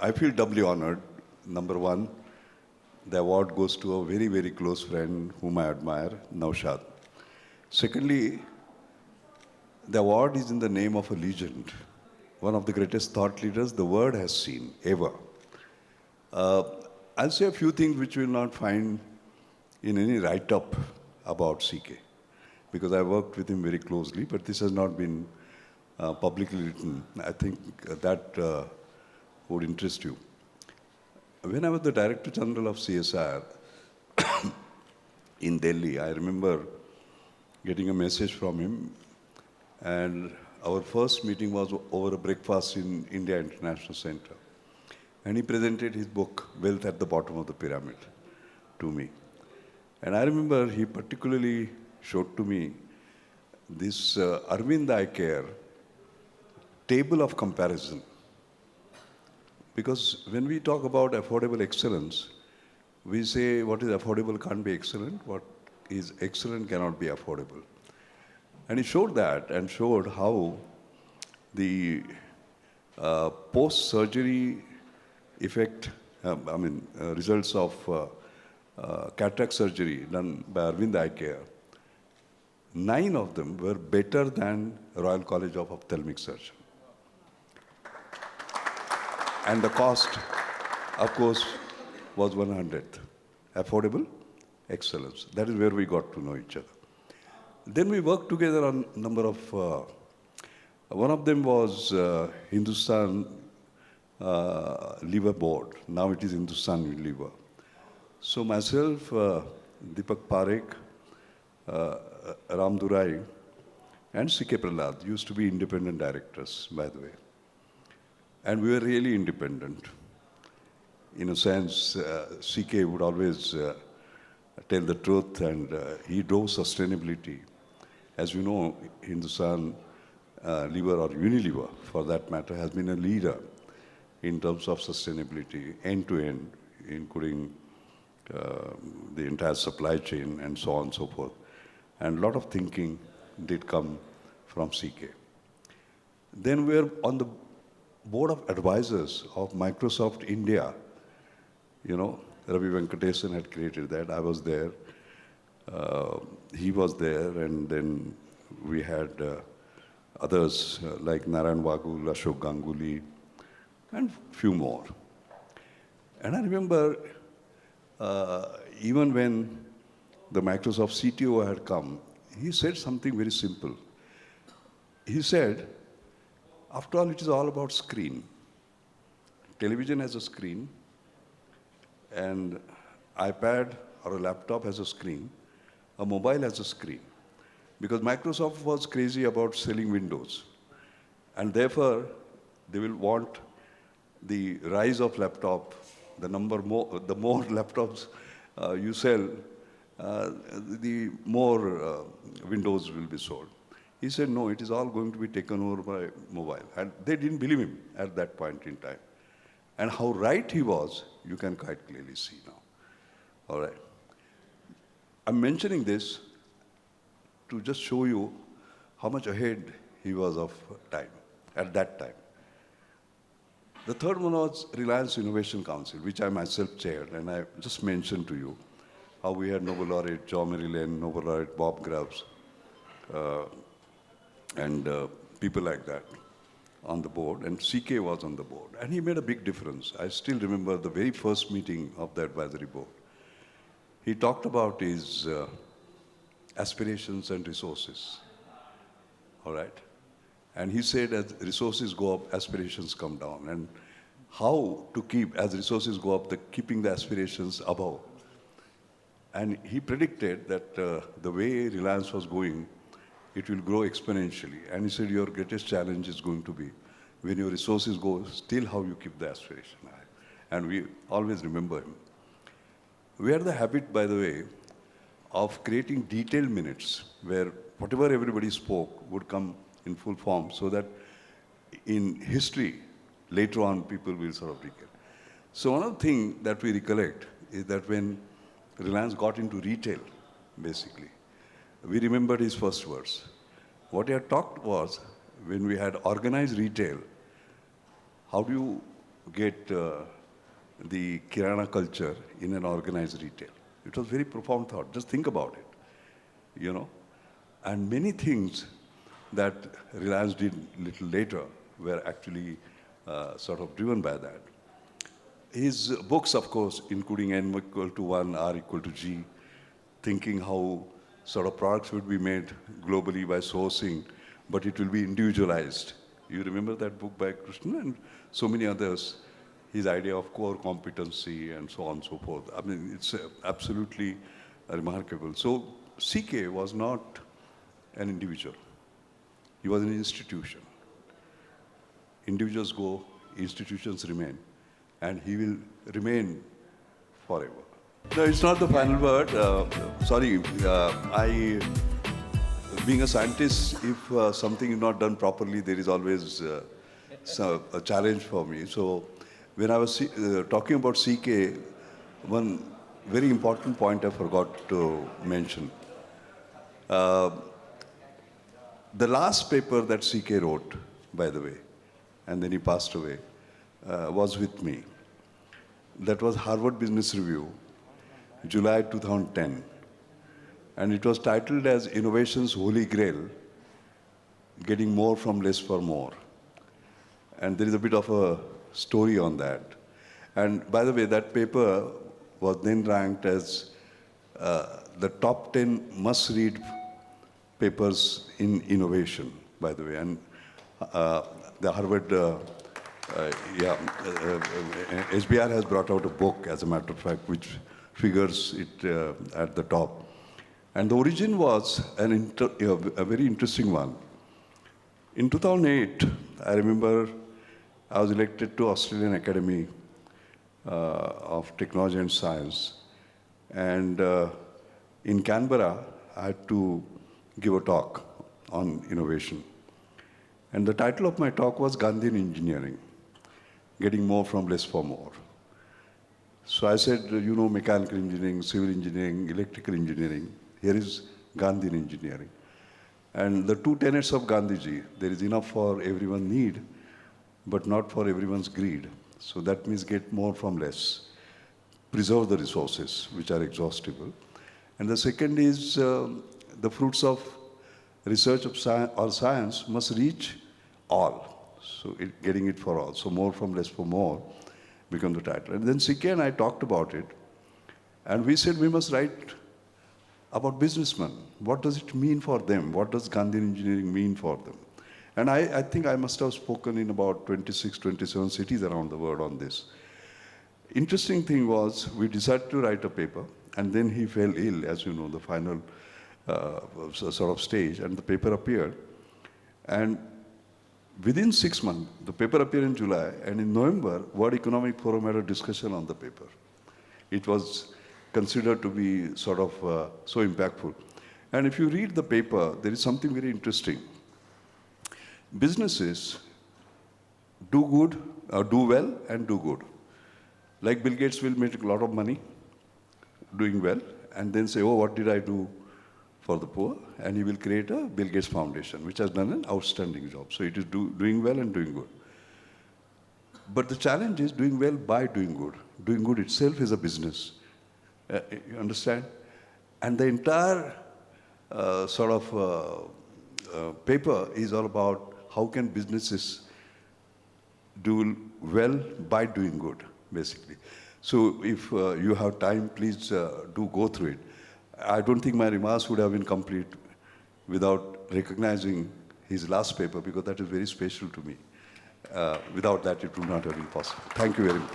I feel doubly honored. Number one, the award goes to a very, very close friend whom I admire, Naushad. Secondly, the award is in the name of a legend, one of the greatest thought leaders the world has seen ever. Uh, I'll say a few things which you will not find in any write-up about CK, because I worked with him very closely, but this has not been publicly written. I think that would interest you. When I was the Director General of CSR in Delhi, I remember getting a message from him, and our first meeting was over a breakfast in India International Center. And he presented his book, Wealth at the Bottom of the Pyramid, to me. And I remember he particularly showed to me this Arvind Eye Care table of comparison. Because when we talk about affordable excellence, we say what is affordable can't be excellent, what is excellent cannot be affordable. And he showed that and showed how the post-surgery effect, results of cataract surgery done by Arvind Eye Care, 9 of them were better than Royal College of Ophthalmic Surgeons. And the cost, of course, was 100th. Affordable excellence. That is where we got to know each other. Then we worked together on a number of, one of them was Hindustan Liver Board. Now it is Hindustan Liver. So myself, Deepak Parekh, Ram Durai, and CK Prahalad used to be independent directors, by the way. And we were really independent. In a sense, CK would always tell the truth, and he drove sustainability. As you know, Hindustan Liver, or Unilever for that matter, has been a leader in terms of sustainability, end-to-end, including the entire supply chain and so on and so forth. And a lot of thinking did come from CK. Then we were on the board of advisors of Microsoft India. You know, Ravi Venkatesan had created that. I was there. He was there, and then we had others like Narayan Wagul, Ashok Ganguly, and few more. And I remember even when the Microsoft CTO had come, he said something very simple. He said, after all, it is all about screen. Television has a screen, and iPad or a laptop has a screen, a mobile has a screen. Because Microsoft was crazy about selling Windows. And therefore, they will want the rise of laptop, the more laptops you sell, the more Windows will be sold. He said, no, it is all going to be taken over by mobile. And they didn't believe him at that point in time. And how right he was, you can quite clearly see now. All right. I'm mentioning this to just show you how much ahead he was of time, at that time. The third one was Reliance Innovation Council, which I myself chaired, and I just mentioned to you how we had Nobel laureate John Marilyn, Nobel laureate Bob Grubbs, and people like that on the board, and CK was on the board. And he made a big difference. I still remember the very first meeting of the advisory board. He talked about his aspirations and resources, all right? And he said, as resources go up, aspirations come down. And how to keep, as resources go up, keeping the aspirations above. And he predicted that the way Reliance was going, it will grow exponentially. And he said, your greatest challenge is going to be, when your resources go, still how you keep the aspiration high. And we always remember him. We had the habit, by the way, of creating detailed minutes, where whatever everybody spoke would come in full form, so that in history, later on, people will sort of recall. So one of the things that we recollect is that when Reliance got into retail, basically, we remembered his first words. What he had talked was, when we had organized retail, how do you get the Kirana culture in an organized retail. It was very profound thought. Just think about it, you know. And many things that Reliance did little later were actually sort of driven by that. His books, of course, including N equal to 1, R equal to G, thinking how sort of products would be made globally by sourcing, but it will be individualized. You remember that book by Krishna and so many others, his idea of core competency and so on and so forth. I mean, it's absolutely remarkable. So CK was not an individual. He was an institution. Individuals go, institutions remain, and he will remain forever. No, it's not the final word. Sorry, being a scientist, if something is not done properly, there is always a challenge for me. So when I was talking about CK, one very important point I forgot to mention. The last paper that CK wrote, by the way, and then he passed away, was with me. That was Harvard Business Review, July 2010. And it was titled as Innovation's Holy Grail, Getting More from Less for More. And there is a bit of a story on that. And by the way, that paper was then ranked as the top 10 must-read papers in innovation, by the way. And the Harvard, SBR has brought out a book, as a matter of fact, which figures it at the top. And the origin was a very interesting one. In 2008, I remember I was elected to Australian Academy of Technology and Science. And in Canberra, I had to give a talk on innovation. And the title of my talk was Gandhian Engineering, Getting More from Less for More. So I said, you know, mechanical engineering, civil engineering, electrical engineering. Here is Gandhian engineering. And the two tenets of Gandhiji, there is enough for everyone's need, but not for everyone's greed. So that means get more from less. Preserve the resources, which are exhaustible. And the second is the fruits of research or science must reach all. So getting it for all. So more from less for more become the title. And then CK and I talked about it. And we said we must write about businessmen. What does it mean for them? What does Gandhian engineering mean for them? And I think I must have spoken in about 26, 27 cities around the world on this. Interesting thing was, we decided to write a paper, and then he fell ill, as you know, the final sort of stage, and the paper appeared. And within 6 months, the paper appeared in July, and in November, World Economic Forum had a discussion on the paper. It was considered to be sort of so impactful. And if you read the paper, there is something very interesting. Businesses do good, do well and do good. Like Bill Gates will make a lot of money doing well and then say, oh, what did I do for the poor? And he will create a Bill Gates Foundation, which has done an outstanding job. So it is doing well and doing good. But the challenge is doing well by doing good. Doing good itself is a business. You understand? And the entire paper is all about how can businesses do well by doing good, basically. So if you have time, please do go through it. I don't think my remarks would have been complete without recognizing his last paper, because that is very special to me. Without that, it would not have been possible. Thank you very much.